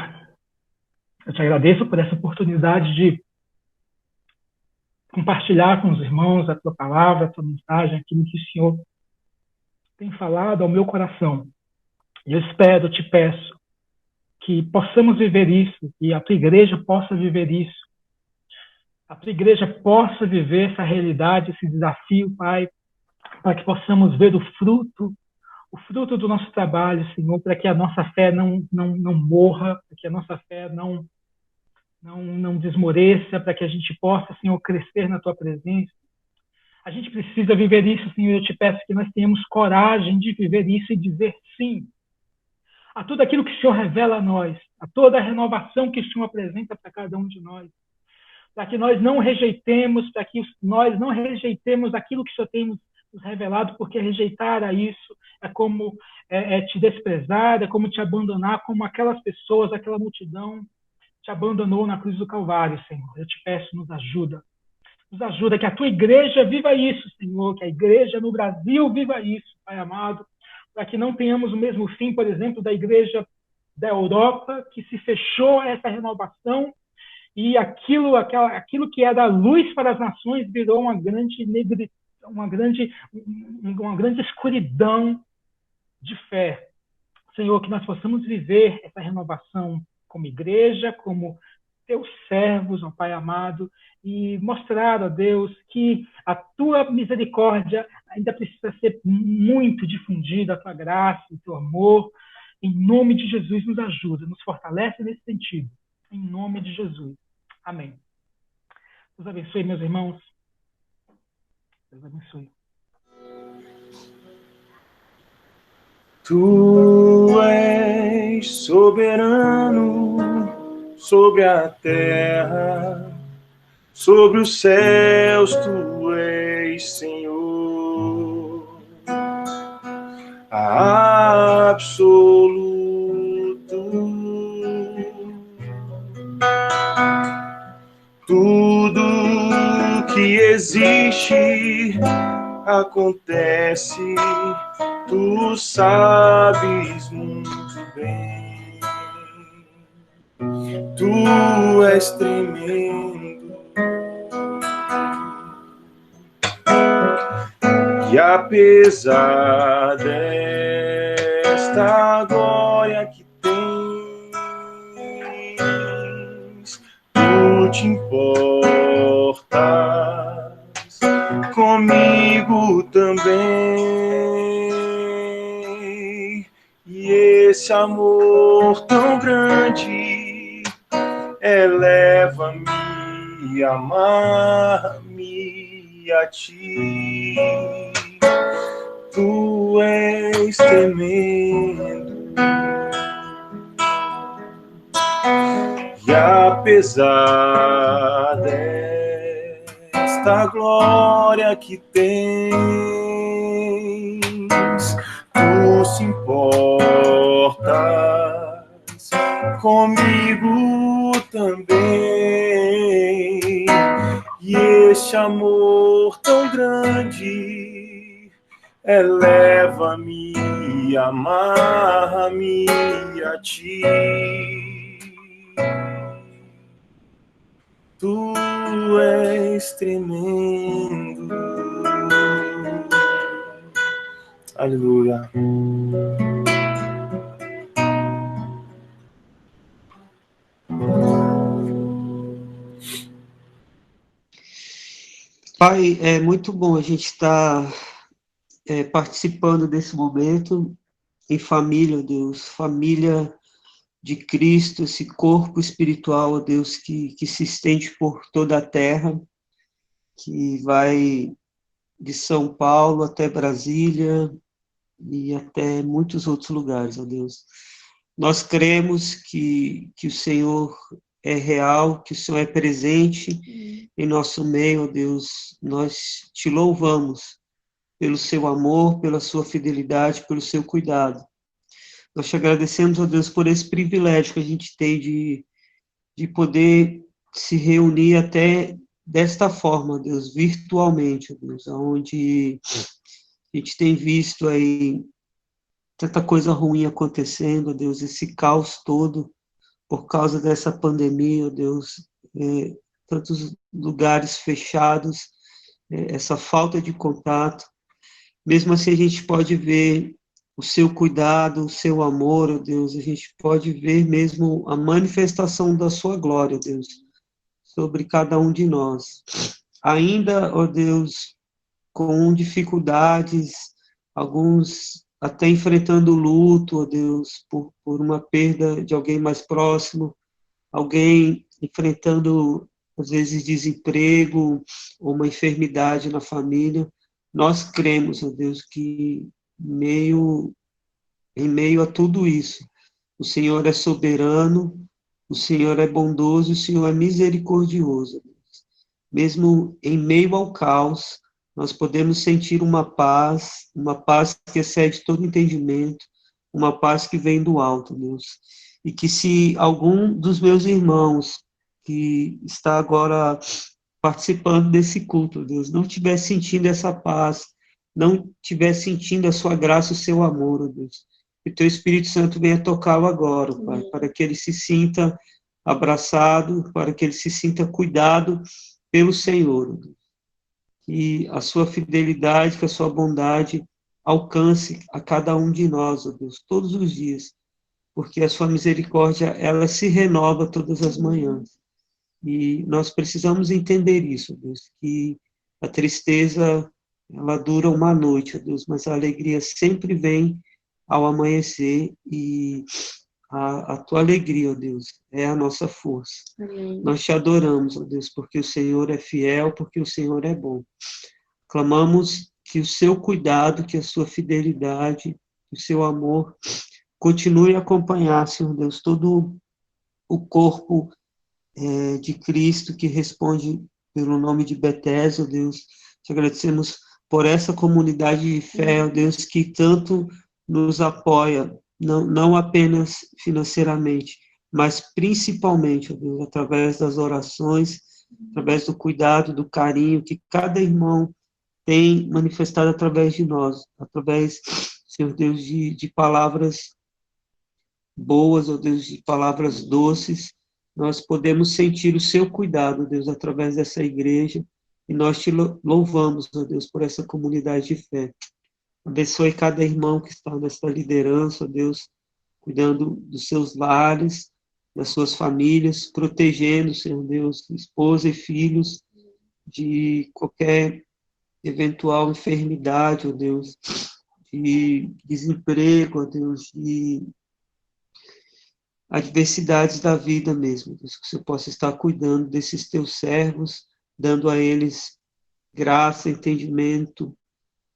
eu te agradeço por essa oportunidade de compartilhar com os irmãos a tua palavra, a tua mensagem, aquilo que o Senhor tem falado ao meu coração. E eu espero, te peço, que possamos viver isso, que a tua igreja possa viver isso, a tua igreja possa viver essa realidade, esse desafio, Pai, para que possamos ver o fruto do nosso trabalho, Senhor, para que a nossa fé não morra, para que a nossa fé não desmoreça, para que a gente possa, Senhor, crescer na tua presença. A gente precisa viver isso, Senhor. Eu te peço que nós tenhamos coragem de viver isso e dizer sim a tudo aquilo que o Senhor revela a nós, a toda a renovação que o Senhor apresenta para cada um de nós, para que nós não rejeitemos, para que nós não rejeitemos aquilo que o Senhor tem nos revelado, porque rejeitar a isso é como te desprezar, é como te abandonar, como aquelas pessoas, aquela multidão te abandonou na cruz do Calvário, Senhor. Eu te peço, nos ajuda. Nos ajuda, que a tua igreja viva isso, Senhor, que a igreja no Brasil viva isso, Pai amado, para que não tenhamos o mesmo fim, por exemplo, da igreja da Europa, que se fechou a essa renovação e aquilo que era luz para as nações virou uma grande escuridão de fé. Senhor, que nós possamos viver essa renovação como igreja, como teus servos, ó Pai amado, e mostrar, ó Deus, que a tua misericórdia ainda precisa ser muito difundida, a tua graça, o teu amor. Em nome de Jesus, nos ajuda, nos fortalece nesse sentido. Em nome de Jesus. Amém. Deus abençoe, meus irmãos. Deus abençoe. Tu és soberano sobre a terra, sobre os céus, tu és Senhor, absoluto. Tudo que existe acontece, tu sabes muito bem. Tu és tremendo, E apesar desta glória que tens, tu te importas comigo também. E esse amor tão grande eleva-me, amar-me a ti. Tu és tremendo, e apesar desta glória que tens, tu se importas comigo também. E este amor tão grande eleva-me, amarra-me a ti. Tu és tremendo. Aleluia. Pai, é muito bom a gente estar participando desse momento em família, Deus, família de Cristo, esse corpo espiritual, Deus, que se estende por toda a terra, que vai de São Paulo até Brasília e até muitos outros lugares, ó Deus. Nós cremos que o Senhor é real, que o Senhor é presente em nosso meio, ó Deus. Nós te louvamos pelo seu amor, pela sua fidelidade, pelo seu cuidado. Nós te agradecemos, ó Deus, por esse privilégio que a gente tem de poder se reunir até desta forma, Deus, virtualmente, ó Deus, onde a gente tem visto aí tanta coisa ruim acontecendo, ó Deus, esse caos todo por causa dessa pandemia, ó Deus, tantos lugares fechados, essa falta de contato. Mesmo assim, a gente pode ver o seu cuidado, o seu amor, ó Deus, a gente pode ver mesmo a manifestação da sua glória, ó Deus, sobre cada um de nós. Ainda, ó Deus, com dificuldades, alguns até enfrentando luto, ó Deus, por uma perda de alguém mais próximo, alguém enfrentando, às vezes, desemprego ou uma enfermidade na família. Nós cremos, ó Deus, que em meio a tudo isso, o Senhor é soberano, o Senhor é bondoso, o Senhor é misericordioso. Mesmo em meio ao caos, nós podemos sentir uma paz que excede todo entendimento, uma paz que vem do alto, Deus. E que se algum dos meus irmãos que está agora participando desse culto, Deus, não estiver sentindo essa paz, não estiver sentindo a sua graça, o seu amor, Deus, que o teu Espírito Santo venha tocá-lo agora, Pai, para que ele se sinta abraçado, para que ele se sinta cuidado pelo Senhor, que a sua fidelidade, que a sua bondade alcance a cada um de nós, ó Deus, todos os dias, porque a sua misericórdia, ela se renova todas as manhãs, e nós precisamos entender isso, ó Deus, que a tristeza, ela dura uma noite, ó Deus, mas a alegria sempre vem ao amanhecer, e a tua alegria, ó Deus, é a nossa força. Amém. Nós te adoramos, ó Deus, porque o Senhor é fiel, porque o Senhor é bom. Clamamos que o seu cuidado, que a sua fidelidade, o seu amor continue a acompanhar, Senhor Deus, todo o corpo de Cristo que responde pelo nome de Bethesda, ó Deus. Te agradecemos por essa comunidade de fé, ó Deus, que tanto nos apoia, não apenas financeiramente, mas principalmente, ó Deus, através das orações, através do cuidado, do carinho que cada irmão tem manifestado através de nós, através, Senhor Deus, de palavras boas, ó Deus, de palavras doces. Nós podemos sentir o seu cuidado, Deus, através dessa igreja, E nós te louvamos, ó Deus, por essa comunidade de fé. Abençoe cada irmão que está nesta liderança, ó Deus, cuidando dos seus lares, das suas famílias, protegendo, Senhor Deus, esposa e filhos de qualquer eventual enfermidade, ó Deus, de desemprego, ó Deus, de adversidades da vida mesmo, Deus, que você possa estar cuidando desses teus servos, dando a eles graça, entendimento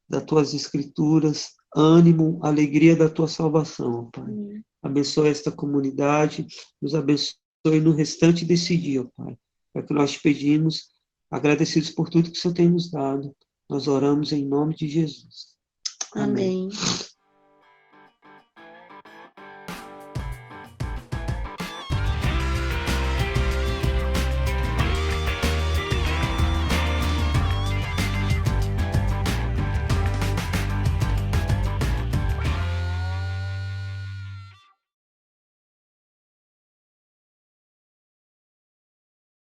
das tuas escrituras, ânimo, alegria da tua salvação, ó Pai. Abençoe esta comunidade, nos abençoe no restante desse dia, ó Pai. É o que nós te pedimos, agradecidos por tudo que o Senhor tem nos dado. Nós oramos em nome de Jesus. Amém.